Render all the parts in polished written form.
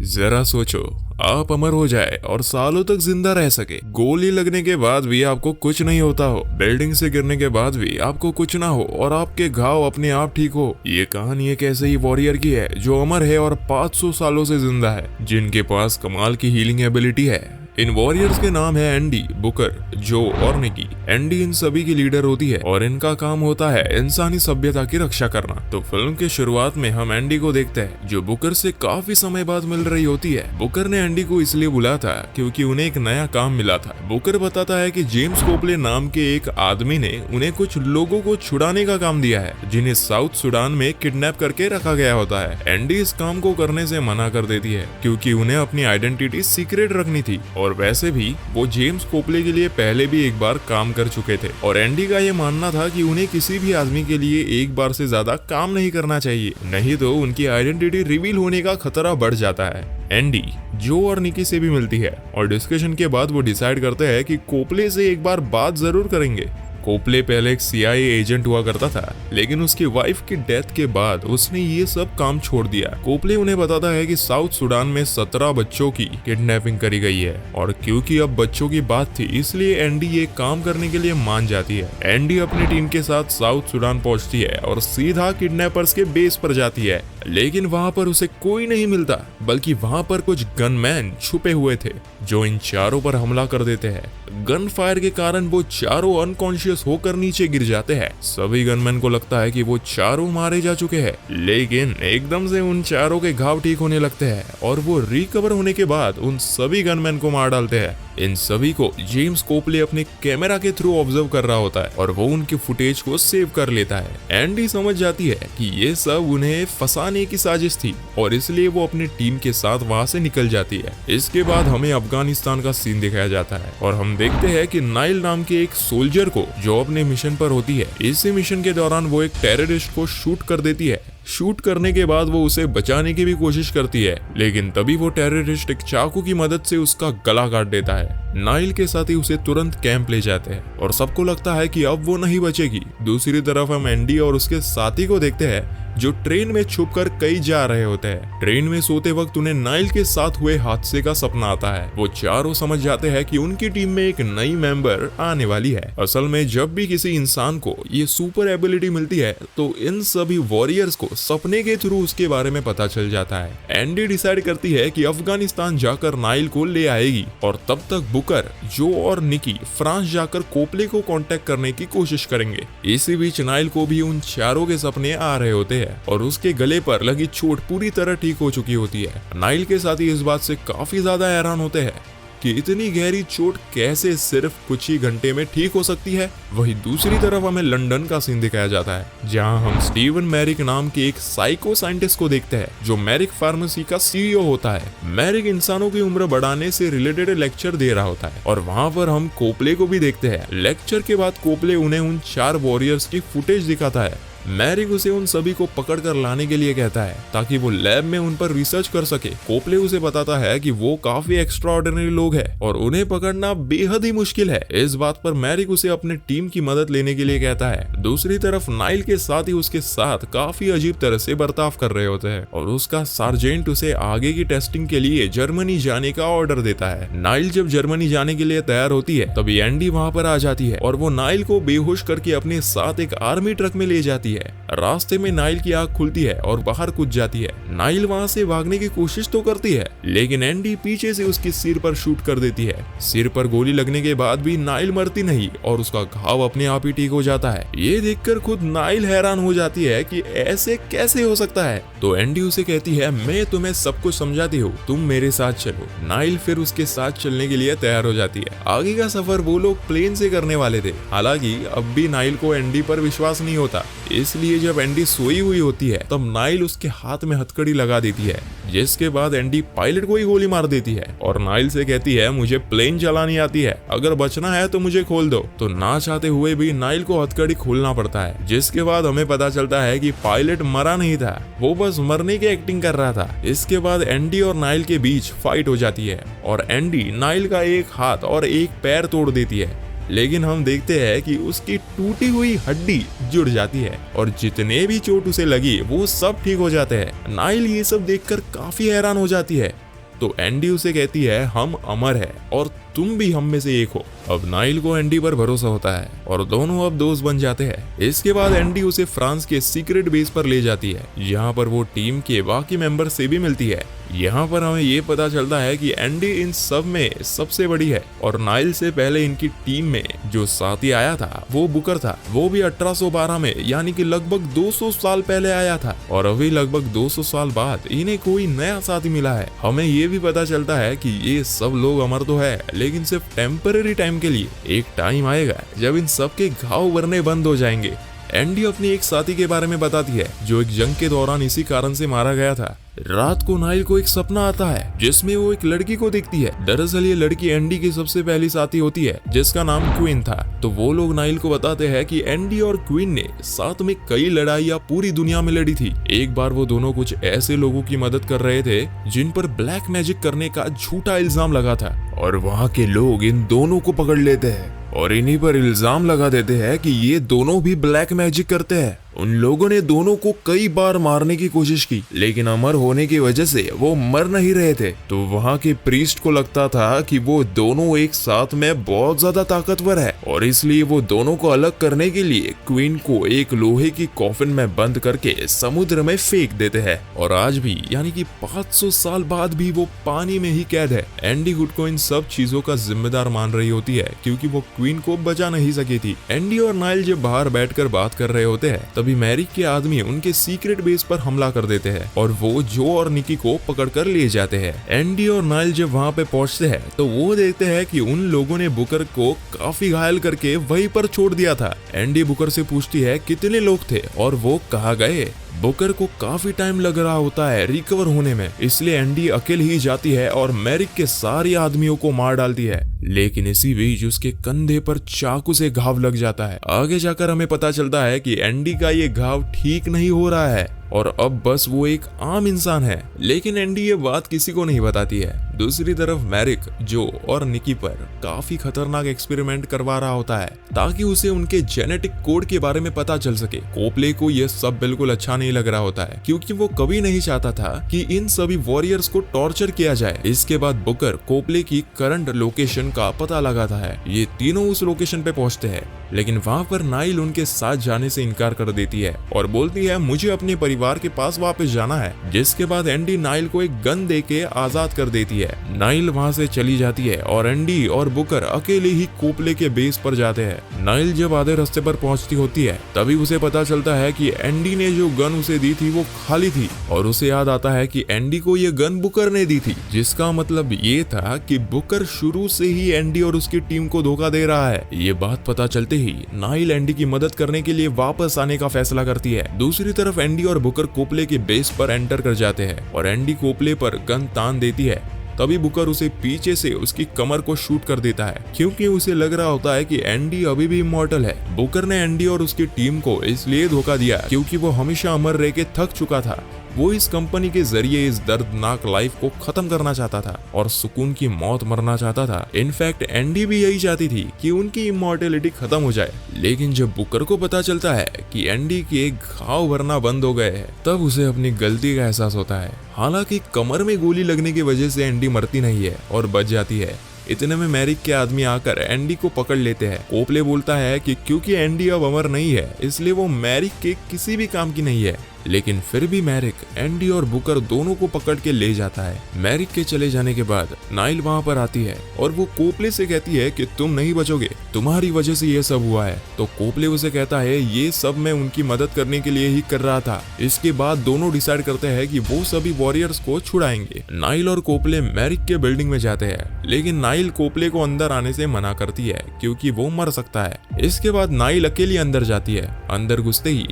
जरा सोचो, आप अमर हो जाए और सालों तक जिंदा रह सके, गोली लगने के बाद भी आपको कुछ नहीं होता हो, बिल्डिंग से गिरने के बाद भी आपको कुछ ना हो और आपके घाव अपने आप ठीक हो। ये कहानी एक ऐसे ही वॉरियर की है जो अमर है और 500 सालों से जिंदा है, जिनके पास कमाल की हीलिंग एबिलिटी है। इन वॉरियर्स के नाम है एंडी, बुकर, जो और निकी। एंडी इन सभी की लीडर होती है और इनका काम होता है इंसानी सभ्यता की रक्षा करना। तो फिल्म के शुरुआत में हम एंडी को देखते हैं, जो बुकर से काफी समय बाद मिल रही होती है। बुकर ने एंडी को इसलिए बुलाया था क्योंकि उन्हें एक नया काम मिला था। बुकर बताता है कि जेम्स कोपले नाम के एक आदमी ने उन्हें कुछ लोगों को छुड़ाने का काम दिया है, जिन्हें साउथ सुडान में किडनैप करके रखा गया होता है। एंडी इस काम को करने से मना कर देती है क्योंकि उन्हें अपनी आइडेंटिटी सीक्रेट रखनी थी, और वैसे भी वो जेम्स कोपले के लिए पहले भी एक बार काम कर चुके थे। और एंडी का ये मानना था कि उन्हें किसी भी आदमी के लिए एक बार से ज्यादा काम नहीं करना चाहिए, नहीं तो उनकी आइडेंटिटी रिवील होने का खतरा बढ़ जाता है। एंडी जो और निकी से भी मिलती है और डिस्कशन के बाद वो डिसाइड करते हैं कि कोपले से एक बार बात जरूर करेंगे। कोपले पहले एक CIA एजेंट हुआ करता था, लेकिन उसकी वाइफ की डेथ के बाद उसने ये सब काम छोड़ दिया। कोपले उन्हें बताता है कि साउथ सुडान में 17 बच्चों की किडनैपिंग करी गई है, और क्योंकि अब बच्चों की बात थी इसलिए एंडी ये काम करने के लिए मान जाती है। एंडी अपनी टीम के साथ साउथ सुडान पहुंचती है और सीधा किडनैपर्स के बेस पर जाती है, लेकिन वहां पर उसे कोई नहीं मिलता, बल्कि वहां पर कुछ गनमैन छुपे हुए थे जो इन चारों पर हमला कर देते हैं। गन फायर के कारण वो चारों अनकॉन्शियस होकर नीचे गिर जाते हैं। सभी गनमैन को लगता है कि वो चारों मारे जा चुके हैं, लेकिन एकदम से उन चारों के घाव ठीक होने लगते हैं और वो रिकवर होने के बाद उन सभी गनमैन को मार डालते हैं। इन सभी को जेम्स कोपले अपने कैमरा के थ्रू ऑब्जर्व कर रहा होता है और वो उनके फुटेज को सेव कर लेता है। एंडी समझ जाती है कि ये सब उन्हें फंसाने की साजिश थी और इसलिए वो अपनी टीम के साथ वहां से निकल जाती है। इसके बाद हमें अफगानिस्तान का सीन दिखाया जाता है और हम देखते हैं कि नाइल नाम के एक सोल्जर को, जो अपने मिशन पर होती है, इसी मिशन के दौरान वो एक टेररिस्ट को शूट कर देती है। शूट करने के बाद वो उसे बचाने की भी कोशिश करती है, लेकिन तभी वो टेररिस्ट एक चाकू की मदद से उसका गला काट देता है। नाइल के साथी उसे तुरंत कैंप ले जाते हैं और सबको लगता है कि अब वो नहीं बचेगी। दूसरी तरफ हम एंडी और उसके साथी को देखते हैं जो ट्रेन में छुपकर कहीं जा रहे होते हैं। ट्रेन में सोते वक्त उन्हें नाइल के साथ हुए हादसे का सपना आता है। वो चारों समझ जाते हैं कि उनकी टीम में एक नई मेंबर आने वाली है। असल में जब भी किसी इंसान को ये सुपर एबिलिटी मिलती है तो इन सभी वॉरियर्स को सपने के थ्रू उसके बारे में पता चल जाता है। एंडी डिसाइड करती है कि अफगानिस्तान जाकर नाइल को ले आएगी और तब तक बुकर, जो और निकी फ्रांस जाकर कोपले को कांटेक्ट करने की कोशिश करेंगे। इसी बीच नाइल को भी उन चारों के सपने आ रहे होते हैं और उसके गले पर लगी चोट पूरी तरह ठीक हो चुकी होती है। नाइल के साथी इस बात से काफी ज्यादा हैरान होते हैं कि इतनी गहरी चोट कैसे सिर्फ कुछ ही घंटे में ठीक हो सकती है। वहीं दूसरी तरफ हमें लंदन का सीन दिखाया जाता है, जहां हम स्टीवन मैरिक नाम के एक साइको साइंटिस्ट को देखते हैं, जो मैरिक फार्मेसी का CEO होता है। मैरिक इंसानों की उम्र बढ़ाने से रिलेटेड लेक्चर दे रहा होता है और वहां पर हम कोपले को भी देखते हैं। लेक्चर के बाद कोपले उन्हें उन 4 वॉरियर्स की फुटेज दिखाता है। मैरिक उसे उन सभी को पकड़ कर लाने के लिए कहता है ताकि वो लैब में उन पर रिसर्च कर सके। कोपले उसे बताता है कि वो काफी एक्स्ट्राऑर्डिनरी लोग हैं और उन्हें पकड़ना बेहद ही मुश्किल है। इस बात पर मैरिक उसे अपने टीम की मदद लेने के लिए कहता है। दूसरी तरफ नाइल के साथ ही उसके साथ काफी अजीब तरह से बर्ताव कर रहे होते हैं और उसका सार्जेंट उसे आगे की टेस्टिंग के लिए जर्मनी जाने का ऑर्डर देता है। नाइल जब जर्मनी जाने के लिए तैयार होती है तभी एंडी वहां पर आ जाती है और वो नाइल को बेहोश करके अपने साथ एक आर्मी ट्रक में ले जाती है। रास्ते में नाइल की आंख खुलती है और बाहर कूद जाती है। नाइल वहां से भागने की कोशिश तो करती है, लेकिन एंडी पीछे से उसके सिर पर शूट कर देती है। सिर पर गोली लगने के बाद भी नाइल मरती नहीं और उसका घाव अपने आप ही ठीक हो जाता है। ये देखकर खुद नाइल हैरान हो जाती है कि ऐसे कैसे हो सकता है। तो एंडी उसे कहती है, मैं तुम्हें सब कुछ समझाती हूँ, तुम मेरे साथ चलो। नाइल फिर उसके साथ चलने के लिए तैयार हो जाती है। आगे का सफर वो लोग प्लेन से करने वाले थे। हालांकि अब भी नाइल को एंडी पर विश्वास नहीं होता, इसलिए जब एंडी सोई हुई होती है तब नाइल उसके हाथ में हथकड़ी लगा देती है, जिसके बाद एंडी पायलट को ही गोली मार देती है और नाइल से कहती है, मुझे प्लेन चलानी आती है, अगर बचना है तो मुझे खोल दो। तो ना चाहते हुए भी नाइल को हथकड़ी खोलना पड़ता है, जिसके बाद हमें पता चलता है कि पायलट मरा नहीं था, वो बस मरने की एक्टिंग कर रहा था। इसके बाद एंडी और नाइल के बीच फाइट हो जाती है और एंडी नाइल का एक हाथ और एक पैर तोड़ देती है। लेकिन हम देखते हैं कि उसकी टूटी हुई हड्डी जुड़ जाती है और जितने भी चोट उसे लगी वो सब ठीक हो जाते हैं। नाइल ये सब देखकर काफी हैरान हो जाती है, तो एंडी उसे कहती है हम अमर है और तुम भी हम में से एक हो। अब नाइल को एंडी पर भरोसा होता है और दोनों अब दोस्त बन जाते हैं। इसके बाद एंडी उसे फ्रांस के सीक्रेट बेस पर ले जाती है, यहाँ पर वो टीम के बाकी मेंबर से भी मिलती है। यहाँ पर हमें ये पता चलता है कि एंडी इन सब में सबसे बड़ी है और नाइल से पहले इनकी टीम में जो साथी आया था वो बुकर था। वो भी 1812 में, यानी कि लगभग 200 साल पहले आया था और अभी लगभग 200 साल बाद इन्हें कोई नया साथी मिला है। हमें ये भी पता चलता है कि ये सब लोग अमर तो है, लेकिन सिर्फ टेम्पररी टाइम के लिए। एक टाइम आएगा जब इन सब के घाव भरने बंद हो जाएंगे। एंडी अपनी एक साथी के बारे में बताती है जो एक जंग के दौरान इसी कारण से मारा गया था। रात को नाइल को एक सपना आता है जिसमें वो एक लड़की को देखती है। दरअसल ये लड़की एंडी की सबसे पहली साथी होती है जिसका नाम क्वीन था। तो वो लोग नाइल को बताते हैं कि एंडी और क्वीन ने साथ में कई लड़ाइयां पूरी दुनिया में लड़ी थी। एक बार वो दोनों कुछ ऐसे लोगों की मदद कर रहे थे जिन पर ब्लैक मैजिक करने का झूठा इल्जाम लगा था और वहाँ के लोग इन दोनों को पकड़ लेते हैं और इन्हीं पर इल्जाम लगा देते हैं कि ये दोनों भी ब्लैक मैजिक करते हैं। उन लोगों ने दोनों को कई बार मारने की कोशिश की, लेकिन अमर होने की वजह से वो मर नहीं रहे थे। तो वहाँ के प्रीस्ट को लगता था कि वो दोनों एक साथ में बहुत ज्यादा ताकतवर है और इसलिए वो दोनों को अलग करने के लिए क्वीन को एक लोहे की कॉफिन में बंद करके समुद्र में फेंक देते हैं। और आज भी, यानी कि 500 साल बाद भी वो पानी में ही कैद है। एंडी खुद को इन सब चीजों का जिम्मेदार मान रही होती है क्योंकि वो क्वीन को बचा नहीं सकी थी। एंडी और नाइल जब बाहर बैठकर बात कर रहे होते हैं तभी मैरिक के आदमी उनके सीक्रेट बेस पर हमला कर देते हैं और वो जो और निकी को पकड़कर ले जाते हैं। एंडी और नाइल जब वहाँ पे पहुँचते हैं तो वो देखते हैं कि उन लोगों ने बुकर को काफी घायल करके वहीं पर छोड़ दिया था। एंडी बुकर से पूछती है कितने लोग थे और वो कहाँ गए। बुकर को काफी टाइम लग रहा होता है रिकवर होने में, इसलिए एंडी अकेले ही जाती है और मैरिक के सारे आदमियों को मार डालती है। लेकिन इसी बीच उसके कंधे पर चाकू से घाव लग जाता है। आगे जाकर हमें पता चलता है कि एंडी का ये घाव ठीक नहीं हो रहा है और अब बस वो एक आम इंसान है, लेकिन एंडी ये बात किसी को नहीं बताती है। दूसरी तरफ मैरिक जो और निकी पर काफी खतरनाक एक्सपेरिमेंट करवा रहा होता है ताकि उसे उनके जेनेटिक कोड के बारे में पता चल सके। कोपले को यह सब बिल्कुल अच्छा नहीं लग रहा होता है क्योंकि वो कभी नहीं चाहता था कि इन सभी वॉरियर्स को टॉर्चर किया जाए। इसके बाद बुकर कोपले की करंट लोकेशन का पता लगाता है। ये तीनों उस लोकेशन पे पहुंचते हैं, लेकिन वहाँ पर नाइल उनके साथ जाने से इनकार कर देती है और बोलती है मुझे अपने परिवार के पास वापस जाना है। जिसके बाद एंडी नाइल को एक गन देके आजाद कर देती है। नाइल वहाँ से चली जाती है और एंडी और बुकर अकेले ही कोपले के बेस पर जाते हैं। नाइल जब आधे रास्ते पर पहुंचती होती है तभी उसे पता चलता है कि एंडी ने जो गन उसे दी थी वो खाली थी और उसे याद आता है कि एंडी को ये गन बुकर ने दी थी, जिसका मतलब ये था कि बुकर शुरू से ही एंडी और उसकी टीम को धोखा दे रहा है। ये बात पता चलते ही नाइल एंडी की मदद करने के लिए वापस आने का फैसला करती है। दूसरी तरफ एंडी और बुकर कोपले के बेस पर एंटर कर जाते हैं और एंडी कोपले पर गन तान देती है। तभी बुकर उसे पीछे से उसकी कमर को शूट कर देता है क्योंकि उसे लग रहा होता है कि एंडी अभी भी इमॉर्टल है। बुकर ने एंडी और उसकी टीम को इसलिए धोखा दिया क्योंकि वो हमेशा अमर रह के थक चुका था। वो इस कंपनी के जरिए इस दर्दनाक लाइफ को खत्म करना चाहता था और सुकून की मौत मरना चाहता था। इनफैक्ट एंडी भी यही चाहती थी कि उनकी इमॉर्टेलिटी खत्म हो जाए। लेकिन जब बुकर को पता चलता है कि एंडी के घाव भरना बंद हो गए हैं तब उसे अपनी गलती का एहसास होता है। हालांकि कमर में गोली लगने की वजह से एंडी मरती नहीं है और बच जाती है। इतने में मैरिक के आदमी आकर एंडी को पकड़ लेते हैं। कोपले बोलता है कि क्योंकि एंडी अब अमर नहीं है इसलिए वो मैरिक के किसी भी काम की नहीं है, लेकिन फिर भी मैरिक एंडी और बुकर दोनों को पकड़ के ले जाता है। मैरिक के चले जाने के बाद नाइल वहाँ पर आती है और वो कोपले से कहती है कि तुम नहीं बचोगे, तुम्हारी वजह से ये सब हुआ है। तो कोपले उसे कहता है ये सब मैं उनकी मदद करने के लिए ही कर रहा था। इसके बाद दोनों डिसाइड करते हैं कि वो सभी वॉरियर्स को छुड़ाएंगे। नाइल और कोपले मैरिक के बिल्डिंग में जाते हैं, लेकिन नाइल कोपले को अंदर आने से मना करती है क्योंकि वो मर सकता है। इसके बाद नाइल अकेली अंदर जाती है। अंदर घुसते ही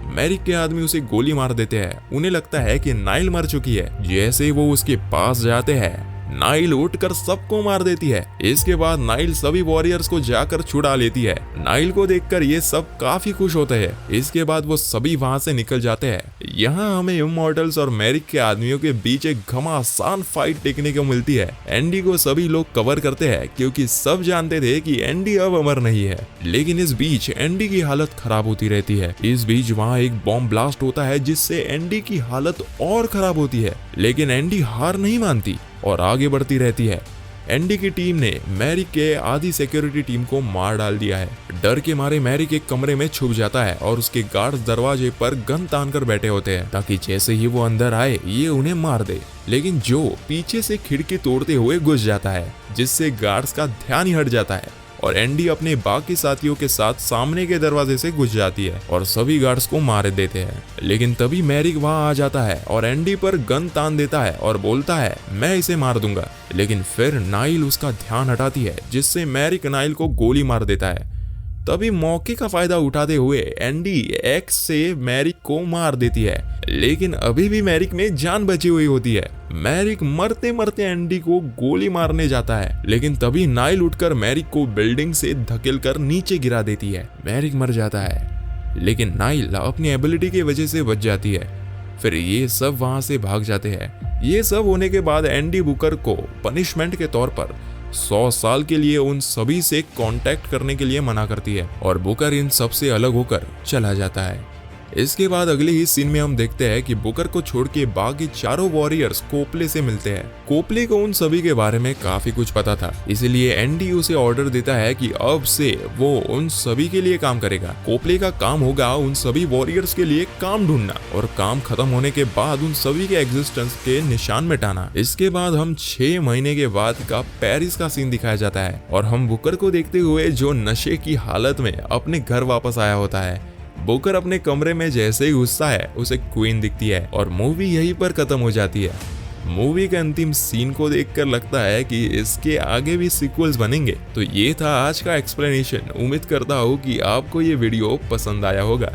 मैरिक के आदमी उसे गोली मार देते हैं। उन्हें लगता है कि नाइल मर चुकी है। जैसे ही वो उसके पास जाते हैं नाइल उठकर सबको मार देती है। इसके बाद नाइल सभी वॉरियर्स को जाकर छुड़ा लेती है। नाइल को देखकर ये सब काफी खुश होते हैं। इसके बाद वो सभी वहां से निकल जाते हैं। यहाँ हमें इमॉर्टल्स और मैरिक के आदमियों के बीच एक घमासान फाइट देखने को मिलती है। एंडी को सभी लोग कवर करते हैं क्योंकि सब जानते थे कि एंडी अब अमर नहीं है। लेकिन इस बीच एंडी की हालत खराब होती रहती है। इस बीच वहाँ एक बॉम्ब ब्लास्ट होता है जिससे एंडी की हालत और खराब होती है। लेकिन एंडी हार नहीं मानती और आगे बढ़ती रहती है। एंडी की टीम ने मैरिक के आधी सिक्योरिटी टीम को मार डाल दिया है। डर के मारे मैरिक एक कमरे में छुप जाता है और उसके गार्ड्स दरवाजे पर गन तान कर बैठे होते हैं ताकि जैसे ही वो अंदर आए ये उन्हें मार दे। लेकिन जो पीछे से खिड़की तोड़ते हुए घुस जाता है जिससे गार्ड्स का ध्यान ही हट जाता है और एंडी अपने बाकी साथियों के साथ सामने के दरवाजे से घुस जाती है और सभी गार्ड्स को मार देते हैं। लेकिन तभी मैरिक वहां आ जाता है और एंडी पर गन तान देता है और बोलता है मैं इसे मार दूंगा। लेकिन फिर नाइल उसका ध्यान हटाती है जिससे मैरिक नाइल को गोली मार देता है। तभी मौके का फायदा उठाते हुए एंडी एक्स से मैरिक को मार देती है। लेकिन अभी भी मैरिक में जान बची हुई होती है। मैरिक मरते मरते एंडी को गोली मारने जाता है लेकिन तभी नाइल उठकर मैरिक को बिल्डिंग से धकेलकर नीचे गिरा देती है। मैरिक मर जाता है लेकिन नाइल अपनी एबिलिटी की वजह से बच जाती है। फिर ये सब वहां से भाग जाते हैं। ये सब होने के बाद एंडी बुकर को पनिशमेंट के तौर पर 100 साल के लिए उन सभी से कांटेक्ट करने के लिए मना करती है और बुकर इन सब से अलग होकर चला जाता है। इसके बाद अगले ही सीन में हम देखते हैं कि बुकर को छोड़ के बाकी चारों वॉरियर्स कोपले से मिलते हैं। कोपले को उन सभी के बारे में काफी कुछ पता था, इसलिए एंडी उसे ऑर्डर देता है कि अब से वो उन सभी के लिए काम करेगा। कोपले का काम होगा उन सभी वॉरियर्स के लिए काम ढूंढना और काम खत्म होने के बाद उन सभी के एग्जिस्टेंस के निशान मिटाना। इसके बाद हम 6 महीने के बाद का पेरिस का सीन दिखाया जाता है और हम बुकर को देखते हुए जो नशे की हालत में अपने घर वापस आया होता है। बुकर अपने कमरे में जैसे ही घुसता है उसे क्वीन दिखती है और मूवी यहीं पर खत्म हो जाती है। मूवी के अंतिम सीन को देखकर लगता है कि इसके आगे भी सीक्वल्स बनेंगे। तो ये था आज का एक्सप्लेनेशन। उम्मीद करता हूँ कि आपको ये वीडियो पसंद आया होगा।